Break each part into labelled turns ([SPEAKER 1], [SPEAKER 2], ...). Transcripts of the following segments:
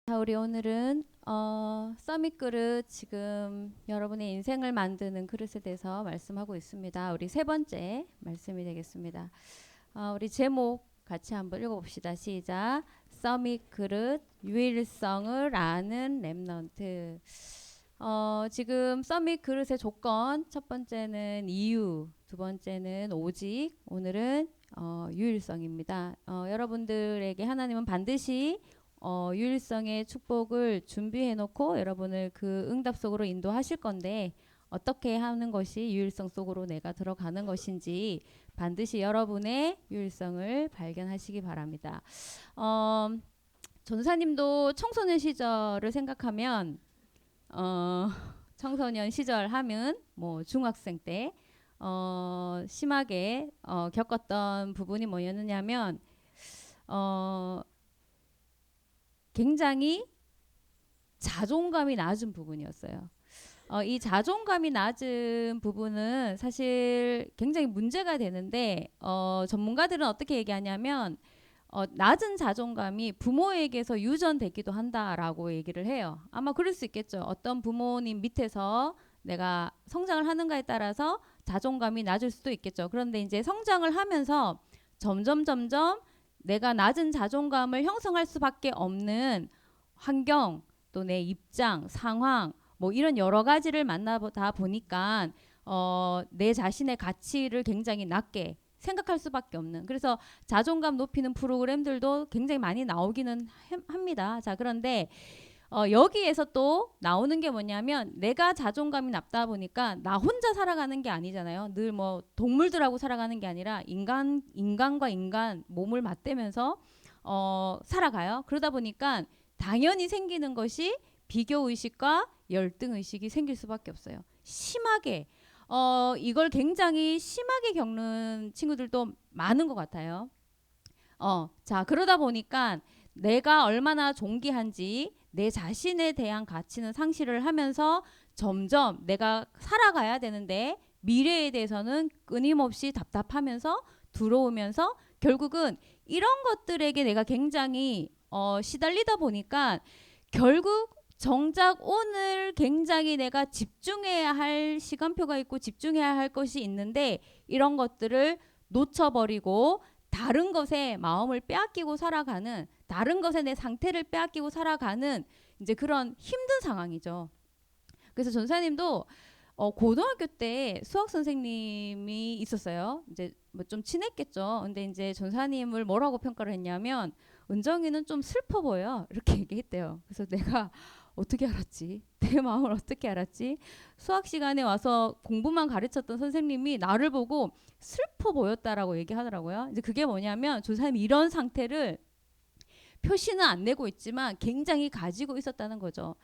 [SPEAKER 1] 자, 우리 오늘은 서밋 그릇, 지금 여러분의 인생을 만드는 그릇에 대해서 말씀하고 있습니다. 우리 세 번째 말씀이 되겠습니다. 우리 제목 같이 한번 읽어봅시다. 시작. 서밋 그릇, 유일성을 아는 렘넌트. 지금 서밋 그릇의 조건, 첫 번째는 이유, 두 번째는 오직, 오늘은 유일성입니다. 여러분들에게 하나님은 반드시 유일성의 축복을 준비해 놓고 여러분을 그 응답 속으로 인도하실 건데, 어떻게 하는 것이 유일성 속으로 내가 들어가는 것인지 반드시 여러분의 유일성을 발견하시기 바랍니다. 전사님도 청소년 시절을 생각하면, 청소년 시절 하면 뭐 중학생 때 심하게 겪었던 부분이 뭐였느냐면, 굉장히 자존감이 낮은 부분이었어요. 이 자존감이 낮은 부분은 사실 굉장히 문제가 되는데, 전문가들은 어떻게 얘기하냐면, 낮은 자존감이 부모에게서 유전되기도 한다라고 얘기를 해요. 아마 그럴 수 있겠죠. 어떤 부모님 밑에서 내가 성장을 하는가에 따라서 자존감이 낮을 수도 있겠죠. 그런데 이제 성장을 하면서 점점 내가 낮은 자존감을 형성할 수밖에 없는 환경, 또 내 입장, 상황, 뭐 이런 여러 가지를 만나다 보니까 내 자신의 가치를 굉장히 낮게 생각할 수밖에 없는, 그래서 자존감 높이는 프로그램들도 굉장히 많이 나오기는 합니다. 자, 그런데 여기에서 또 나오는 게 뭐냐면, 내가 자존감이 낮다 보니까 나 혼자 살아가는 게 아니잖아요. 늘 뭐 동물들하고 살아가는 게 아니라 인간과 인간 몸을 맞대면서 살아가요. 그러다 보니까 당연히 생기는 것이 비교 의식과 열등 의식이 생길 수밖에 없어요. 심하게 이걸 굉장히 심하게 겪는 친구들도 많은 것 같아요. 자, 그러다 보니까 내가 얼마나 존귀한지 내 자신에 대한 가치는 상실을 하면서 점점 내가 살아가야 되는데 미래에 대해서는 끊임없이 답답하면서 들어오면서, 결국은 이런 것들에게 내가 굉장히 시달리다 보니까 결국 정작 오늘 굉장히 내가 집중해야 할 시간표가 있고 집중해야 할 것이 있는데, 이런 것들을 놓쳐버리고 다른 것에 마음을 빼앗기고 살아가는, 다른 것에 내 상태를 빼앗기고 살아가는 이제 그런 힘든 상황이죠. 그래서 전사님도 고등학교 때 수학 선생님이 있었어요. 이제 뭐 좀 친했겠죠. 근데 이제 전사님을 뭐라고 평가를 했냐면, 은정이는 좀 슬퍼 보여, 이렇게 얘기했대요. 그래서 내가 어떻게 알았지? 내 마음을 어떻게 알았지? 수학 시간에 와서 공부만 가르쳤던 선생님이 나를 보고 슬퍼 보였다라고 얘기하더라고요. 이제 그게 뭐냐면, 조사님이 이런 상태를 표시는 안 내고 있지만 굉장히 가지고 있었다는 거죠.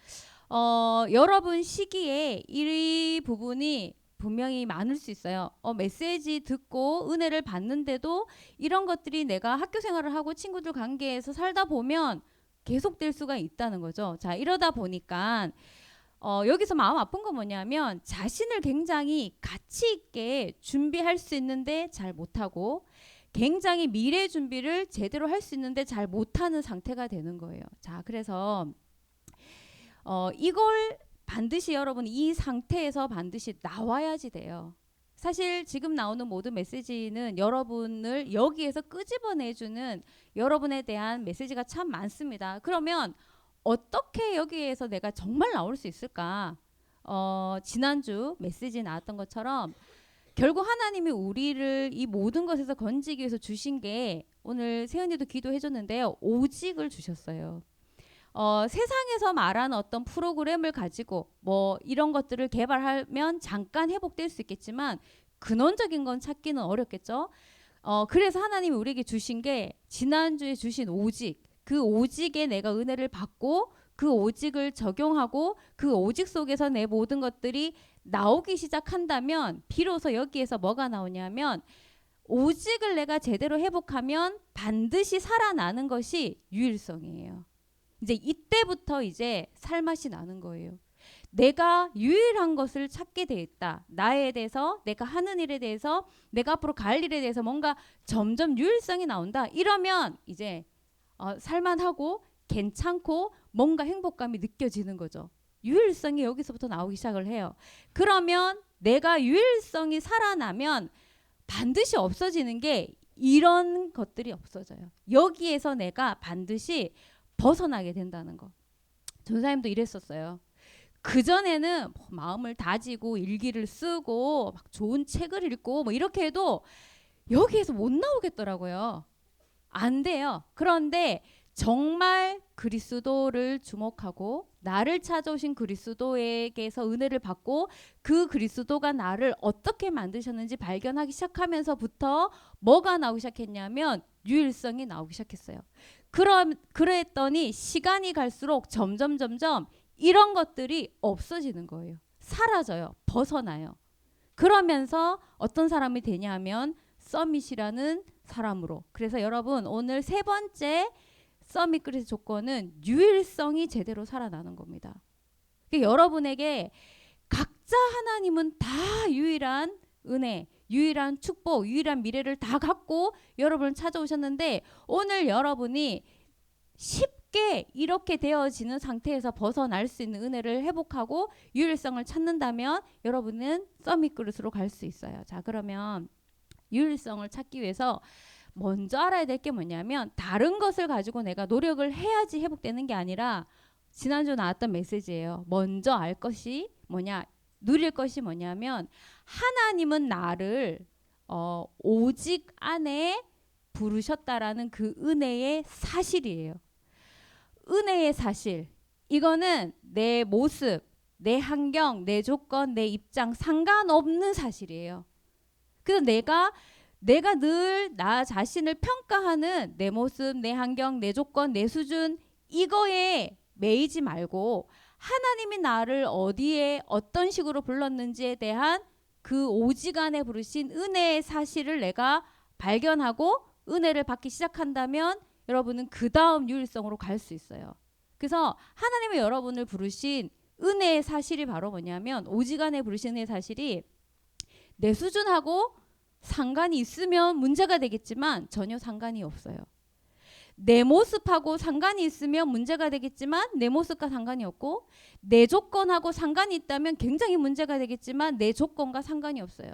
[SPEAKER 1] 여러분 시기에 이 부분이 분명히 많을 수 있어요. 메시지 듣고 은혜를 받는데도 이런 것들이 내가 학교 생활을 하고 친구들 관계에서 살다 보면 계속될 수가 있다는 거죠. 자, 이러다 보니까 여기서 마음 아픈 건 뭐냐면, 자신을 굉장히 가치 있게 준비할 수 있는데 잘 못하고, 굉장히 미래 준비를 제대로 할 수 있는데 잘 못하는 상태가 되는 거예요. 자, 그래서 이걸 반드시 여러분 이 상태에서 반드시 나와야지 돼요. 사실 지금 나오는 모든 메시지는 여러분을 여기에서 끄집어내주는, 여러분에 대한 메시지가 참 많습니다. 그러면 어떻게 여기에서 내가 정말 나올 수 있을까? 지난주 메시지 나왔던 것처럼 결국 하나님이 우리를 이 모든 것에서 건지기 위해서 주신 게, 오늘 세연이도 기도해 줬는데요, 오직을 주셨어요. 세상에서 말하는 어떤 프로그램을 가지고 뭐 이런 것들을 개발하면 잠깐 회복될 수 있겠지만 근원적인 건 찾기는 어렵겠죠. 그래서 하나님이 우리에게 주신 게 지난주에 주신 오직, 그 오직에 내가 은혜를 받고 그 오직을 적용하고 그 오직 속에서 내 모든 것들이 나오기 시작한다면, 비로소 여기에서 뭐가 나오냐면, 오직을 내가 제대로 회복하면 반드시 살아나는 것이 유일성이에요. 이제 이때부터 이제 살맛이 나는 거예요. 내가 유일한 것을 찾게 돼 있다. 나에 대해서, 내가 하는 일에 대해서, 내가 앞으로 갈 일에 대해서 뭔가 점점 유일성이 나온다. 이러면 이제 살만하고 괜찮고 뭔가 행복감이 느껴지는 거죠. 유일성이 여기서부터 나오기 시작을 해요. 그러면 내가 유일성이 살아나면 반드시 없어지는 게 이런 것들이 없어져요. 여기에서 내가 반드시 벗어나게 된다는 거. 전사님도 이랬었어요. 그전에는 뭐 마음을 다지고 일기를 쓰고 막 좋은 책을 읽고 뭐 이렇게 해도 여기에서 못 나오겠더라고요. 안 돼요. 그런데 정말 그리스도를 주목하고 나를 찾아오신 그리스도에게서 은혜를 받고 그 그리스도가 나를 어떻게 만드셨는지 발견하기 시작하면서부터 뭐가 나오기 시작했냐면 유일성이 나오기 시작했어요. 그랬더니 시간이 갈수록 점점 이런 것들이 없어지는 거예요. 사라져요. 벗어나요. 그러면서 어떤 사람이 되냐면 서밋이라는 사람으로. 그래서 여러분 오늘 세 번째 서밋 그리스 조건은 유일성이 제대로 살아나는 겁니다. 그러니까 여러분에게 각자 하나님은 다 유일한 은혜, 유일한 축복, 유일한 미래를 다 갖고 여러분을 찾아오셨는데 오늘 여러분이 쉽게 이렇게 되어지는 상태에서 벗어날 수 있는 은혜를 회복하고 유일성을 찾는다면 여러분은 서밋 그릇으로 갈 수 있어요. 자, 그러면 유일성을 찾기 위해서 먼저 알아야 될 게 뭐냐면 다른 것을 가지고 내가 노력을 해야지 회복되는 게 아니라 지난주 나왔던 메시지예요. 먼저 알 것이 뭐냐, 누릴 것이 뭐냐면 하나님은 나를 오직 안에 부르셨다라는 그 은혜의 사실이에요. 은혜의 사실. 이거는 내 모습, 내 환경, 내 조건, 내 입장 상관없는 사실이에요. 그래서 내가 늘 나 자신을 평가하는 내 모습, 내 환경, 내 조건, 내 수준 이거에 매이지 말고 하나님이 나를 어디에 어떤 식으로 불렀는지에 대한 그 오직 안에 부르신 은혜의 사실을 내가 발견하고 은혜를 받기 시작한다면 여러분은 그 다음 유일성으로 갈 수 있어요. 그래서 하나님이 여러분을 부르신 은혜의 사실이 바로 뭐냐면 오직 안에 부르신 은혜의 사실이 내 수준하고 상관이 있으면 문제가 되겠지만 전혀 상관이 없어요. 내 모습하고 상관이 있으면 문제가 되겠지만 내 모습과 상관이 없고 내 조건하고 상관이 있다면 굉장히 문제가 되겠지만 내 조건과 상관이 없어요.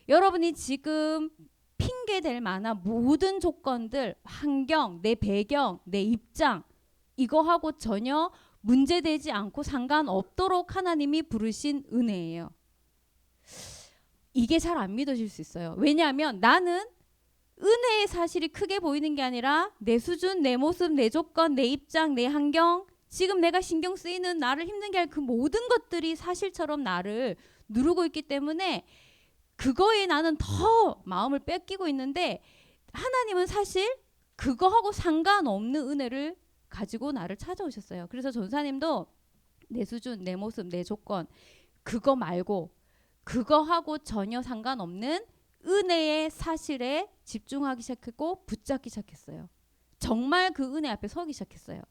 [SPEAKER 1] 여러분이 지금 핑계될 만한 모든 조건들, 환경, 내 배경, 내 입장 이거하고 전혀 문제되지 않고 상관없도록 하나님이 부르신 은혜예요. 이게 잘 안 믿어질 수 있어요. 왜냐하면 나는 은혜의 사실이 크게 보이는 게 아니라 내 수준, 내 모습, 내 조건, 내 입장, 내 환경 지금 내가 신경 쓰이는 나를 힘들게 할 그 모든 것들이 사실처럼 나를 누르고 있기 때문에 그거에 나는 더 마음을 뺏기고 있는데 하나님은 사실 그거하고 상관없는 은혜를 가지고 나를 찾아오셨어요. 그래서 전사님도 내 수준, 내 모습, 내 조건 그거 말고 그거하고 전혀 상관없는 은혜의 사실에 집중하기 시작했고 붙잡기 시작했어요. 정말 그 은혜 앞에 서기 시작했어요.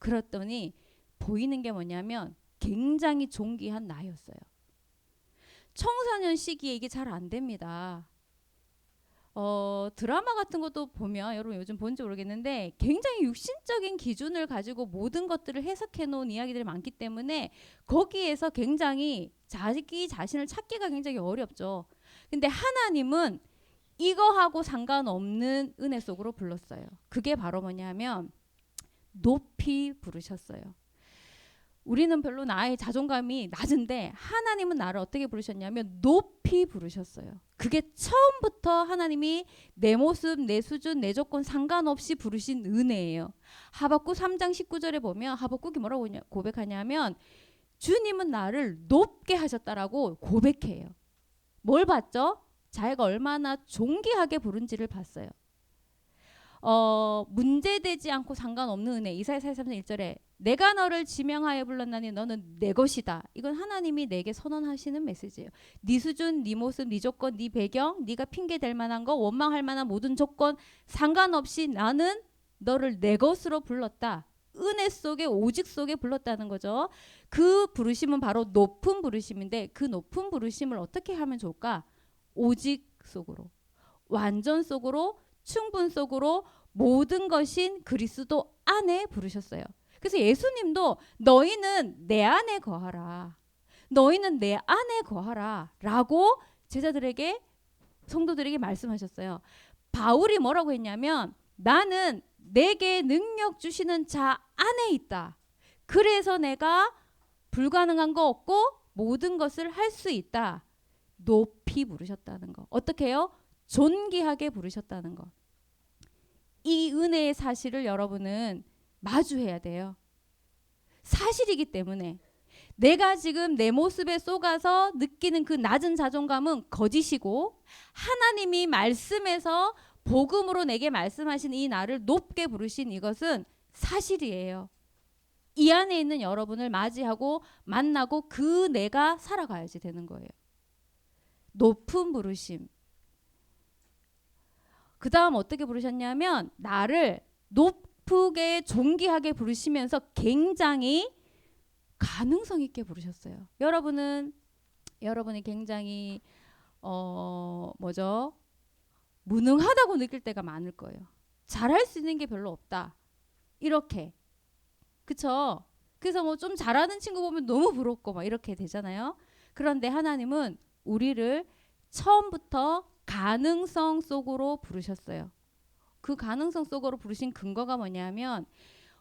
[SPEAKER 1] 그랬더니 보이는 게 뭐냐면 굉장히 존귀한 나였어요. 청소년 시기에 이게 잘 안 됩니다. 드라마 같은 것도 보면 여러분 요즘 본지 모르겠는데 굉장히 육신적인 기준을 가지고 모든 것들을 해석해 놓은 이야기들이 많기 때문에 거기에서 굉장히 자기 자신을 찾기가 굉장히 어렵죠. 근데 하나님은 이거하고 상관없는 은혜 속으로 불렀어요. 그게 바로 뭐냐면 높이 부르셨어요. 우리는 별로 나의 자존감이 낮은데 하나님은 나를 어떻게 부르셨냐면 높이 부르셨어요. 그게 처음부터 하나님이 내 모습, 내 수준, 내 조건 상관없이 부르신 은혜예요. 하박국 3장 19절에 보면 하박국이 뭐라고 고백하냐면 주님은 나를 높게 하셨다라고 고백해요. 뭘 봤죠? 자기가 얼마나 존귀하게 부른지를 봤어요. 문제되지 않고 상관없는 은혜. 이사야 43장 1절에 내가 너를 지명하여 불렀나니 너는 내 것이다. 이건 하나님이 내게 선언하시는 메시지예요. 네 수준, 네 모습, 네 조건, 네 배경, 네가 핑계댈 만한 거, 원망할 만한 모든 조건 상관없이 나는 너를 내 것으로 불렀다. 은혜 속에 오직 속에 불렀다는 거죠. 그 부르심은 바로 높은 부르심인데 그 높은 부르심을 어떻게 하면 좋을까? 오직 속으로, 완전 속으로, 충분 속으로 모든 것인 그리스도 안에 부르셨어요. 그래서 예수님도 너희는 내 안에 거하라. 너희는 내 안에 거하라 라고 제자들에게 성도들에게 말씀하셨어요. 바울이 뭐라고 했냐면 나는 내게 능력 주시는 자 안에 있다. 그래서 내가 불가능한 거 없고 모든 것을 할 수 있다. 높이 부르셨다는 거. 어떻게 해요? 존귀하게 부르셨다는 거. 이 은혜의 사실을 여러분은 마주해야 돼요. 사실이기 때문에 내가 지금 내 모습에 속아서 느끼는 그 낮은 자존감은 거짓이고 하나님이 말씀에서 복음으로 내게 말씀하신 이 나를 높게 부르신 이것은 사실이에요. 이 안에 있는 여러분을 맞이하고 만나고 그 내가 살아가야지 되는 거예요. 높은 부르심. 그 다음 어떻게 부르셨냐면 나를 높게 존귀하게 부르시면서 굉장히 가능성 있게 부르셨어요. 여러분이 굉장히 무능하다고 느낄 때가 많을 거예요. 잘할 수 있는 게 별로 없다. 이렇게. 그쵸? 그래서 뭐 좀 잘하는 친구 보면 너무 부럽고 막 이렇게 되잖아요. 그런데 하나님은 우리를 처음부터 가능성 속으로 부르셨어요. 그 가능성 속으로 부르신 근거가 뭐냐면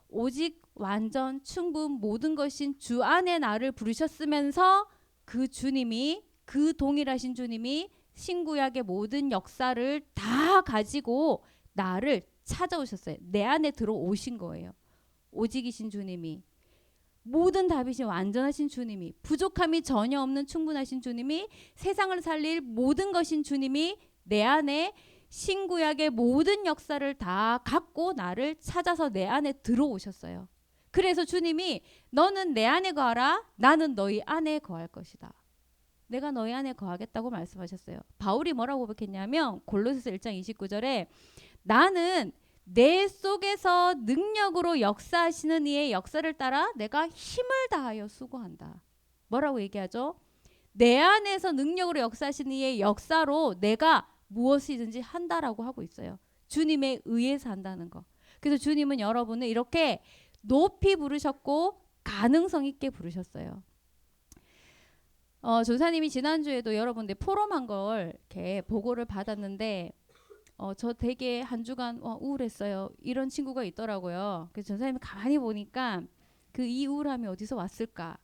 [SPEAKER 1] 오직 완전 충분 모든 것인 주 안에 나를 부르셨으면서 그 주님이 그 동일하신 주님이 신구약의 모든 역사를 다 가지고 나를 찾아오셨어요. 내 안에 들어오신 거예요. 오직이신 주님이 모든 답이신 완전하신 주님이 부족함이 전혀 없는 충분하신 주님이 세상을 살릴 모든 것인 주님이 내 안에 신구약의 모든 역사를 다 갖고 나를 찾아서 내 안에 들어오셨어요. 그래서 주님이 너는 내 안에 거하라 나는 너희 안에 거할 것이다. 내가 너희 안에 거하겠다고 말씀하셨어요. 바울이 뭐라고 고백했냐면 골로새서 1장 29절에 나는 내 속에서 능력으로 역사하시는 이의 역사를 따라 내가 힘을 다하여 수고한다. 뭐라고 얘기하죠? 내 안에서 능력으로 역사하시는 이의 역사로 내가 무엇이든지 한다라고 하고 있어요. 주님에 의해서 한다는 거. 그래서 주님은 여러분을 이렇게 높이 부르셨고 가능성 있게 부르셨어요. 조사님이 지난주에도 여러분들 포럼한 걸 이렇게 보고를 받았는데 저 되게 한 주간 우울했어요. 이런 친구가 있더라고요. 그래서 전사님이 가만히 보니까 그 이 우울함이 어디서 왔을까?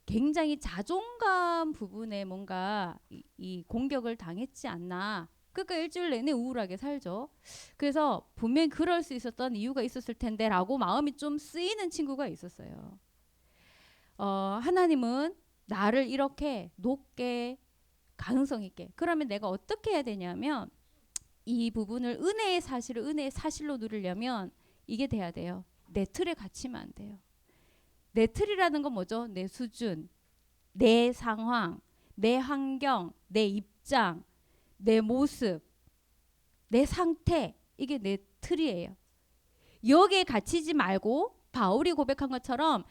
[SPEAKER 1] 굉장히 자존감 부분에 뭔가 이 공격을 당했지 않나. 그러니까 일주일 내내 우울하게 살죠. 그래서 분명히 그럴 수 있었던 이유가 있었을 텐데 라고 마음이 좀 쓰이는 친구가 있었어요. 하나님은 나를 이렇게 높게 가능성 있게 그러면 내가 어떻게 해야 되냐면 이 부분을 은혜의 사실을 은혜의 사실로 누리려면 이게 돼야 돼요. 내 틀에 갇히면 안 돼요. 내 틀이라는 건 뭐죠? 내 수준, 내 상황, 내 환경, 내 입장, 내 모습, 내 상태 이게 내 틀이에요. 여기에 갇히지 말고 바울이 고백한 것처럼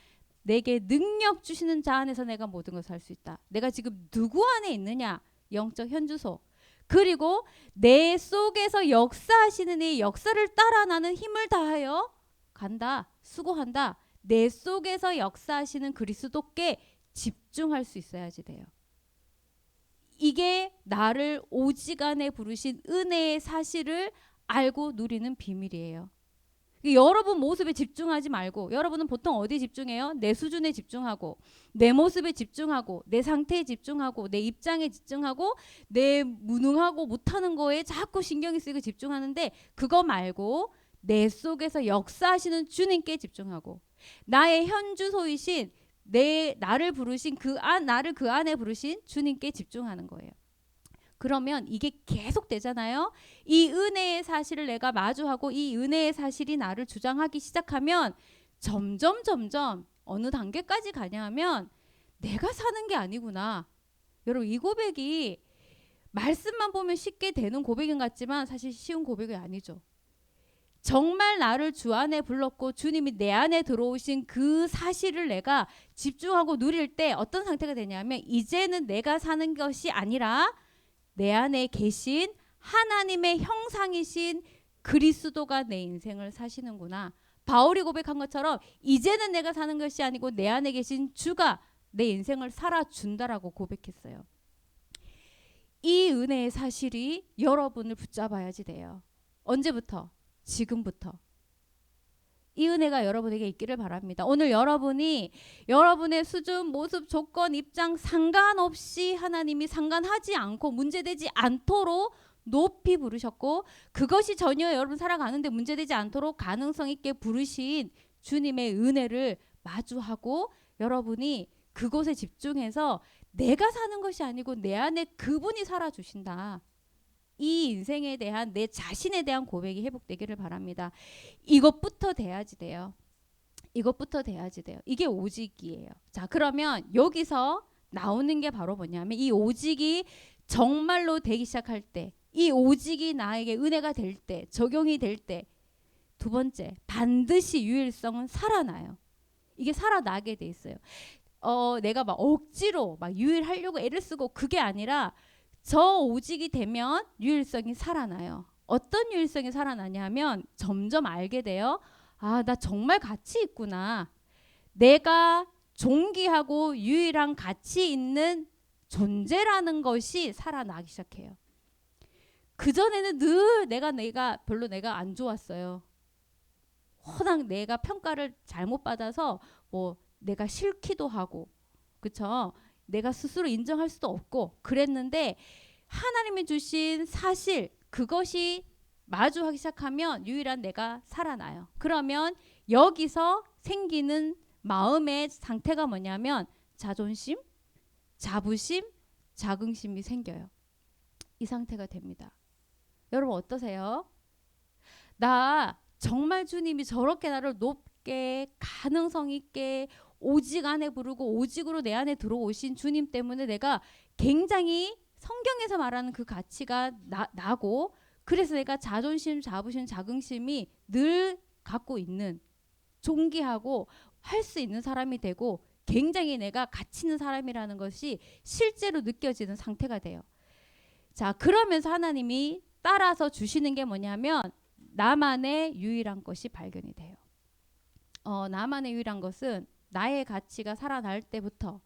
[SPEAKER 1] 내게 능력 주시는 자 안에서 내가 모든 것을 할 수 있다. 내가 지금 누구 안에 있느냐? 영적 현주소. 그리고 내 속에서 역사하시는 이 역사를 따라 나는 힘을 다하여 간다. 수고한다. 내 속에서 역사하시는 그리스도께 집중할 수 있어야지 돼요. 이게 나를 오지간에 부르신 은혜의 사실을 알고 누리는 비밀이에요. 여러분 모습에 집중하지 말고 여러분은 보통 어디에 집중해요? 내 수준에 집중하고 내 모습에 집중하고 내 상태에 집중하고 내 입장에 집중하고 내 무능하고 못하는 거에 자꾸 신경이 쓰이고 집중하는데 그거 말고 내 속에서 역사하시는 주님께 집중하고 나의 현주소이신 나를 부르신 나를 그 안에 부르신 주님께 집중하는 거예요. 그러면 이게 계속 되잖아요. 이 은혜의 사실을 내가 마주하고 이 은혜의 사실이 나를 주장하기 시작하면 점점 어느 단계까지 가냐 하면 내가 사는 게 아니구나. 여러분 이 고백이 말씀만 보면 쉽게 되는 고백인 것 같지만 사실 쉬운 고백이 아니죠. 정말 나를 주 안에 불렀고 주님이 내 안에 들어오신 그 사실을 내가 집중하고 누릴 때 어떤 상태가 되냐면 이제는 내가 사는 것이 아니라 내 안에 계신 하나님의 형상이신 그리스도가 내 인생을 사시는구나. 바울이 고백한 것처럼 이제는 내가 사는 것이 아니고 내 안에 계신 주가 내 인생을 살아준다라고 고백했어요. 이 은혜의 사실이 여러분을 붙잡아야지 돼요. 언제부터? 지금부터. 이 은혜가 여러분에게 있기를 바랍니다. 오늘 여러분이 여러분의 수준, 모습, 조건, 입장 상관없이 하나님이 상관하지 않고 문제되지 않도록 높이 부르셨고, 그것이 전혀 여러분 살아가는데 문제되지 않도록 가능성 있게 부르신 주님의 은혜를 마주하고 여러분이 그곳에 집중해서 내가 사는 것이 아니고 내 안에 그분이 살아주신다. 이 인생에 대한 내 자신에 대한 고백이 회복되기를 바랍니다. 이것부터 돼야지 돼요. 이것부터 돼야지 돼요. 이게 오직이에요. 자, 그러면 여기서 나오는 게 바로 뭐냐면 이 오직이 정말로 되기 시작할 때, 이 오직이 나에게 은혜가 될 때, 적용이 될 때, 두 번째, 반드시 유일성은 살아나요. 이게 살아나게 돼 있어요. 내가 막 억지로 막 유일하려고 애를 쓰고 그게 아니라 저 오직이 되면 유일성이 살아나요. 어떤 유일성이 살아나냐면 점점 알게 돼요. 아, 나 정말 가치 있구나. 내가 존귀하고 유일한 가치 있는 존재라는 것이 살아나기 시작해요. 그전에는 늘 내가 별로 내가 안 좋았어요. 워낙 내가 평가를 잘못 받아서 뭐 내가 싫기도 하고, 그쵸? 내가 스스로 인정할 수도 없고 그랬는데 하나님이 주신 사실, 그것이 마주하기 시작하면 유일한 내가 살아나요. 그러면 여기서 생기는 마음의 상태가 뭐냐면 자존심, 자부심, 자긍심이 생겨요. 이 상태가 됩니다. 여러분 어떠세요? 나 정말 주님이 저렇게 나를 높게 가능성 있게 오직 안에 부르고 오직으로 내 안에 들어오신 주님 때문에 내가 굉장히 성경에서 말하는 그 가치가 나고, 그래서 내가 자존심, 자부심, 자긍심이 늘 갖고 있는, 존귀하고 할 수 있는 사람이 되고 굉장히 내가 가치 있는 사람이라는 것이 실제로 느껴지는 상태가 돼요. 자, 그러면서 하나님이 따라서 주시는 게 뭐냐면 나만의 유일한 것이 발견이 돼요. 나만의 유일한 것은 나의 가치가 살아날 때부터,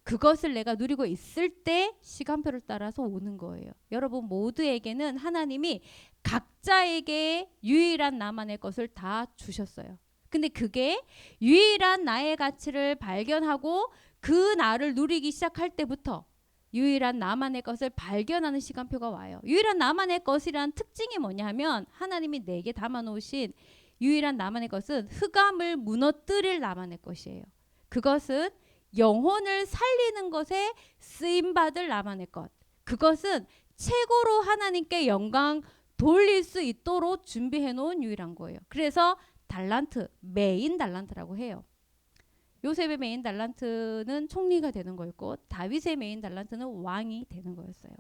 [SPEAKER 1] 그것을 내가 누리고 있을 때 시간표를 따라서 오는 거예요. 여러분 모두에게는 하나님이 각자에게 유일한 나만의 것을 다 주셨어요. 근데 그게 유일한 나의 가치를 발견하고 그 나를 누리기 시작할 때부터 유일한 나만의 것을 발견하는 시간표가 와요. 유일한 나만의 것이란 특징이 뭐냐면 하나님이 내게 담아놓으신 유일한 나만의 것은 흑암을 무너뜨릴 나만의 것이에요. 그것은 영혼을 살리는 것에 쓰임받을 나만의 것. 그것은 최고로 하나님께 영광 돌릴 수 있도록 준비해 놓은 유일한 거예요. 그래서 달란트, 메인 달란트라고 해요. 요셉의 메인 달란트는 총리가 되는 거였고 다윗의 메인 달란트는 왕이 되는 거였어요.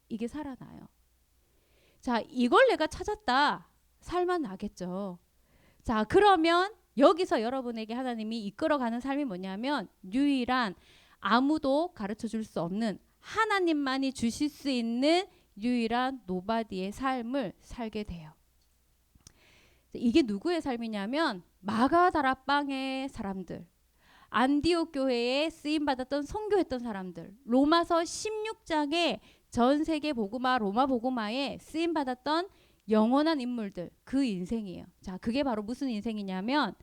[SPEAKER 1] 이게 살아나요. 자, 이걸 내가 찾았다. 살만 나겠죠. 자, 그러면 여기서 여러분에게 하나님이 이끌어가는 삶이 뭐냐면 유일한, 아무도 가르쳐 줄 수 없는, 하나님만이 주실 수 있는 유일한 노바디의 삶을 살게 돼요. 이게 누구의 삶이냐면 마가다락방의 사람들, 안디옥 교회에 쓰임받았던 선교했던 사람들, 로마서 16장에 전 세계 복음화 로마 복음화에 쓰임받았던 영원한 인물들, 그 인생이에요. 자, 그게 바로 무슨 인생이냐면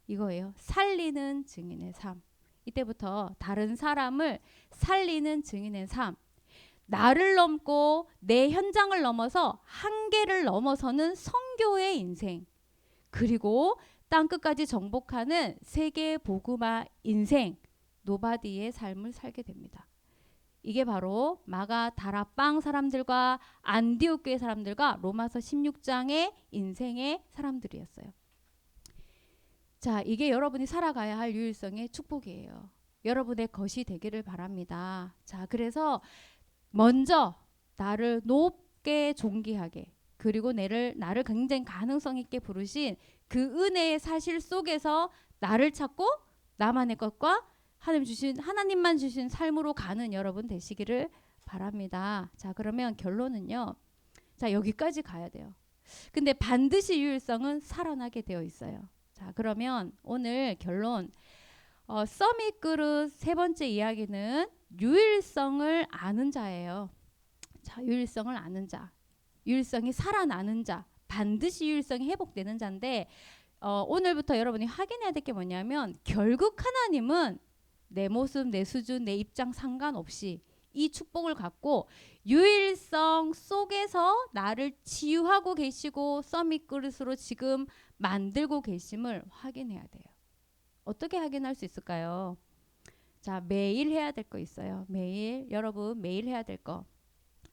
[SPEAKER 1] 이거예요. 살리는 증인의 삶. 이때부터 다른 사람을 살리는 증인의 삶. 나를 넘고 내 현장을 넘어서 한계를 넘어서는 선교의 인생. 그리고 땅끝까지 정복하는 세계 복음화 인생, 노바디의 삶을 살게 됩니다. 이게 바로 마가다락방 사람들과 안디옥 교회 사람들과 로마서 16장의 인생의 사람들이었어요. 자, 이게 여러분이 살아가야 할 유일성의 축복이에요. 여러분의 것이 되기를 바랍니다. 자, 그래서 먼저 나를 높게 존귀하게, 그리고 나를 굉장히 가능성 있게 부르신 그 은혜의 사실 속에서 나를 찾고 나만의 것과 하나님만 주신 삶으로 가는 여러분 되시기를 바랍니다. 자, 그러면 결론은요. 자, 여기까지 가야 돼요. 근데 반드시 유일성은 살아나게 되어 있어요. 자, 그러면 오늘 결론. 썸이 그릇 세 번째 이야기는 유일성을 아는 자예요. 자, 유일성을 아는 자. 유일성이 살아나는 자. 반드시 유일성이 회복되는 자인데 오늘부터 여러분이 확인해야 될 게 뭐냐면 결국 하나님은 내 모습, 내 수준, 내 입장 상관없이 이 축복을 갖고 유일성 속에서 나를 치유하고 계시고 썸밋 그릇으로 지금 만들고 계심을 확인해야 돼요. 어떻게 확인할 수 있을까요? 자, 매일 해야 될 거 있어요. 매일 여러분 매일 해야 될 거.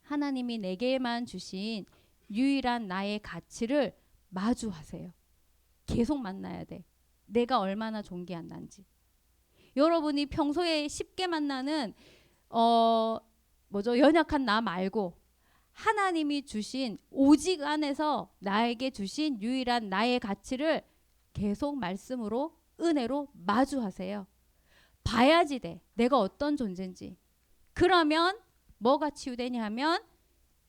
[SPEAKER 1] 하나님이 내게만 주신 유일한 나의 가치를 마주하세요. 계속 만나야 돼. 내가 얼마나 존귀한 난지. 여러분이 평소에 쉽게 만나는 연약한 나 말고 하나님이 주신 오직 안에서 나에게 주신 유일한 나의 가치를 계속 말씀으로 은혜로 마주하세요. 봐야지 돼. 내가 어떤 존재인지. 그러면 뭐가 치유되냐 하면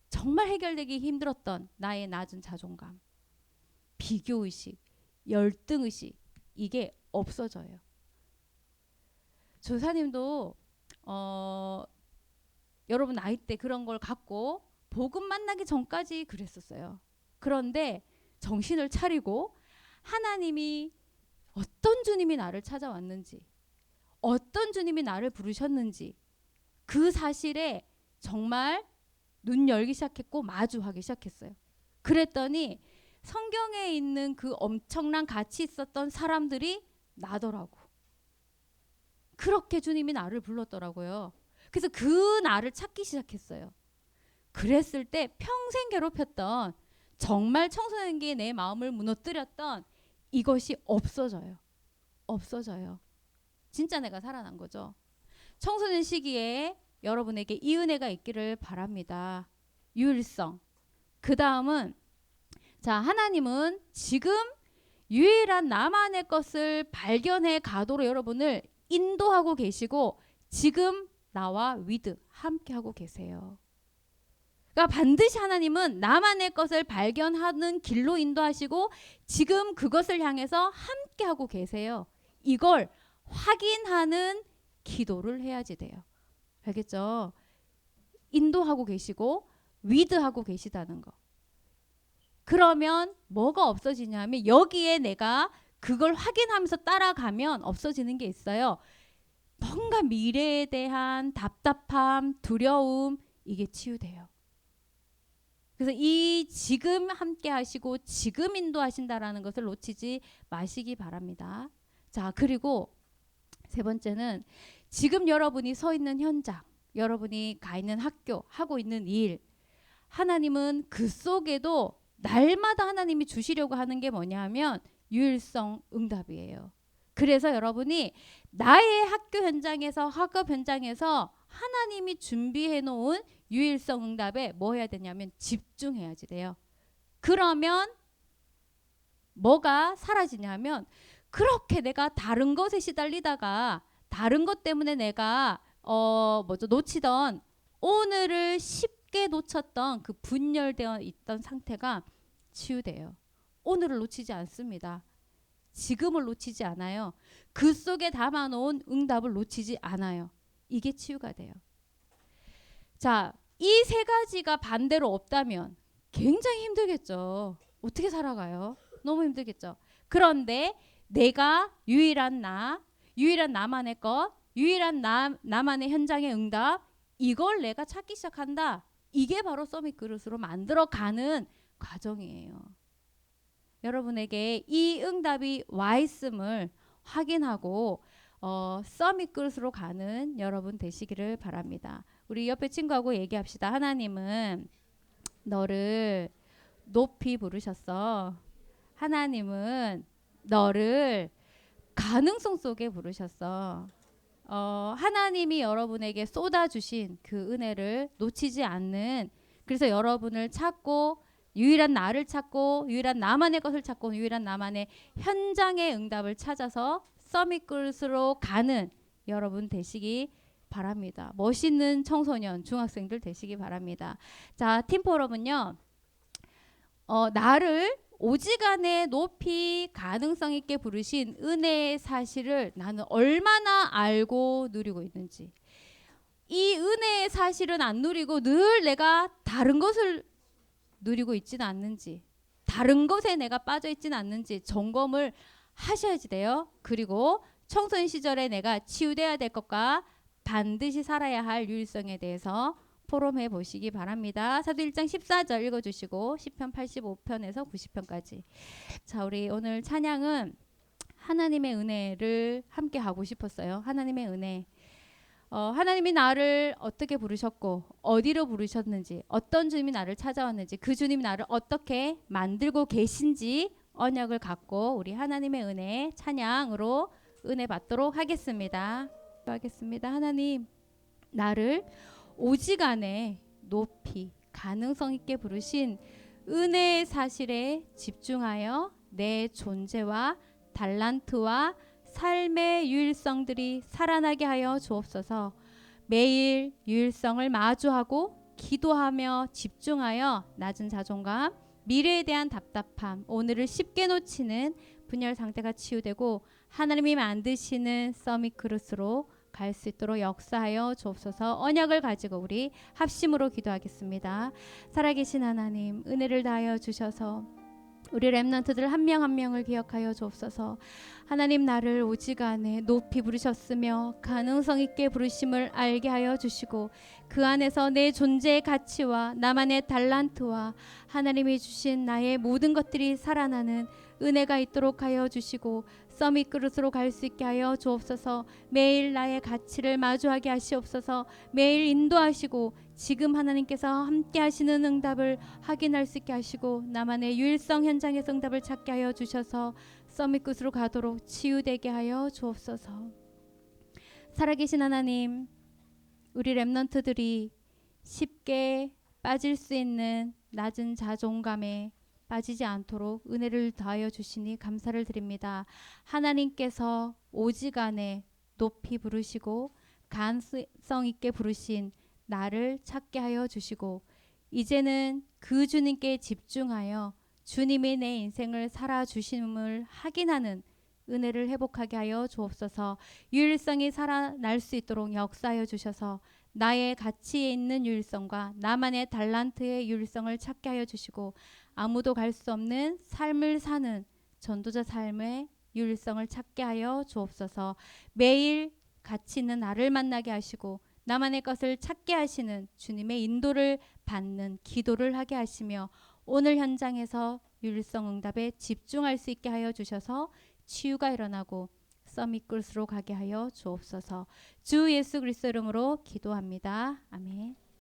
[SPEAKER 1] 정말 해결되기 힘들었던 나의 낮은 자존감, 비교의식, 열등의식 이게 없어져요. 조사님도 여러분 나이 때 그런 걸 갖고 복음 만나기 전까지 그랬었어요. 그런데 정신을 차리고 하나님이 어떤 주님이 나를 찾아왔는지 어떤 주님이 나를 부르셨는지 그 사실에 정말 눈 열기 시작했고 마주하기 시작했어요. 그랬더니 성경에 있는 그 엄청난 가치 있었던 사람들이 나더라고. 그렇게 주님이 나를 불렀더라고요. 그래서 그 나를 찾기 시작했어요. 그랬을 때 평생 괴롭혔던 정말 청소년기에 내 마음을 무너뜨렸던 이것이 없어져요. 없어져요. 진짜 내가 살아난 거죠. 청소년 시기에 여러분에게 이 은혜가 있기를 바랍니다. 유일성. 그 다음은 자, 하나님은 지금 유일한 나만의 것을 발견해 가도록 여러분을 인도하고 계시고 지금 나와 위드 함께 하고 계세요. 그러니까 반드시 하나님은 나만의 것을 발견하는 길로 인도하시고 지금 그것을 향해서 함께 하고 계세요. 이걸 확인하는 기도를 해야지 돼요. 알겠죠? 인도하고 계시고 위드하고 계시다는 거. 그러면 뭐가 없어지냐면 여기에 내가 그걸 확인하면서 따라가면 없어지는 게 있어요. 뭔가 미래에 대한 답답함, 두려움 이게 치유돼요. 그래서 이 지금 함께 하시고 지금 인도하신다라는 것을 놓치지 마시기 바랍니다. 자, 그리고 세 번째는 지금 여러분이 서 있는 현장, 여러분이 가 있는 학교, 하고 있는 일, 하나님은 그 속에도 날마다 하나님이 주시려고 하는 게 뭐냐면 유일성 응답이에요. 그래서 여러분이 나의 학교 현장에서 학업 현장에서 하나님이 준비해 놓은 유일성 응답에 뭐 해야 되냐면 집중해야지 돼요. 그러면 뭐가 사라지냐면 그렇게 내가 다른 것에 시달리다가 다른 것 때문에 내가 놓치던 오늘을 쉽게 놓쳤던 그 분열되어 있던 상태가 치유돼요. 오늘을 놓치지 않습니다. 지금을 놓치지 않아요. 그 속에 담아놓은 응답을 놓치지 않아요. 이게 치유가 돼요. 자, 이 세 가지가 반대로 없다면 굉장히 힘들겠죠. 어떻게 살아가요? 너무 힘들겠죠. 그런데 내가 유일한 나, 유일한 나만의 것, 유일한 나만의 현장의 응답 이걸 내가 찾기 시작한다. 이게 바로 서밋 그릇으로 만들어가는 과정이에요. 여러분에게 이 응답이 와 있음을 확인하고 서밋 그릇으로 가는 여러분 되시기를 바랍니다. 우리 옆에 친구하고 얘기합시다. 하나님은 너를 높이 부르셨어. 하나님은 너를 가능성 속에 부르셨어. 하나님이 여러분에게 쏟아주신 그 은혜를 놓치지 않는 그래서 여러분을 찾고 유일한 나를 찾고 유일한 나만의 것을 찾고 유일한 나만의 현장의 응답을 찾아서 서밋 그릇으로 가는 여러분 되시기 바랍니다. 멋있는 청소년, 중학생들 되시기 바랍니다. 자, 팀포럼은요. 나를 오지간에 높이 가능성 있게 부르신 은혜의 사실을 나는 얼마나 알고 누리고 있는지, 이 은혜의 사실은 안 누리고 늘 내가 다른 것을 누리고 있지는 않는지, 다른 것에 내가 빠져 있지는 않는지 점검을 하셔야지 돼요. 그리고 청소년 시절에 내가 치유돼야 될 것과 반드시 살아야 할 유일성에 대해서 포럼해 보시기 바랍니다. 사도 1장 14절 읽어주시고 10편 85편에서 90편까지. 자, 우리 오늘 찬양은 하나님의 은혜를 함께 하고 싶었어요. 하나님의 은혜. 하나님이 나를 어떻게 부르셨고 어디로 부르셨는지, 어떤 주님이 나를 찾아왔는지, 그 주님이 나를 어떻게 만들고 계신지 언약을 갖고 우리 하나님의 은혜 찬양으로 은혜 받도록 하겠습니다. 하나님, 나를 오지간에 높이 가능성 있게 부르신 은혜의 사실에 집중하여 내 존재와 달란트와 삶의 유일성들이 살아나게 하여 주옵소서. 매일 유일성을 마주하고 기도하며 집중하여 낮은 자존감, 미래에 대한 답답함, 오늘을 쉽게 놓치는 분열 상태가 치유되고 하나님이 만드시는 서밋 그릇으로 갈 수 있도록 역사하여 주옵소서. 언약을 가지고 우리 합심으로 기도하겠습니다. 살아계신 하나님, 은혜를 다하여 주셔서 우리 렘넌트들 한 명 한 명을 기억하여 주옵소서. 하나님, 나를 오지간에 높이 부르셨으며 가능성 있게 부르심을 알게 하여 주시고 그 안에서 내 존재의 가치와 나만의 달란트와 하나님이 주신 나의 모든 것들이 살아나는 은혜가 있도록 하여 주시고 서밋 그릇으로 갈 수 있게 하여 주옵소서. 매일 나의 가치를 마주하게 하시옵소서. 매일 인도하시고 지금 하나님께서 함께 하시는 응답을 확인할 수 있게 하시고 나만의 유일성 현장에서 응답을 찾게 하여 주셔서 서밋 끝으로 가도록 치유되게 하여 주옵소서. 살아계신 하나님, 우리 렘넌트들이 쉽게 빠질 수 있는 낮은 자존감에 빠지지 않도록 은혜를 더하여 주시니 감사를 드립니다. 하나님께서 오지간에 높이 부르시고 가능성 있게 부르신 나를 찾게 하여 주시고 이제는 그 주님께 집중하여 주님이 내 인생을 살아주심을 확인하는 은혜를 회복하게 하여 주옵소서. 유일성이 살아날 수 있도록 역사하여 주셔서 나의 가치에 있는 유일성과 나만의 달란트의 유일성을 찾게 하여 주시고 아무도 갈 수 없는 삶을 사는 전도자 삶의 유일성을 찾게 하여 주옵소서. 매일 가치 있는 나를 만나게 하시고 나만의 것을 찾게 하시는 주님의 인도를 받는 기도를 하게 하시며 오늘 현장에서 유일성 응답에 집중할 수 있게 하여 주셔서 치유가 일어나고 서밋 끝으로 가게 하여 주옵소서. 주 예수 그리스도 이름으로 기도합니다. 아멘.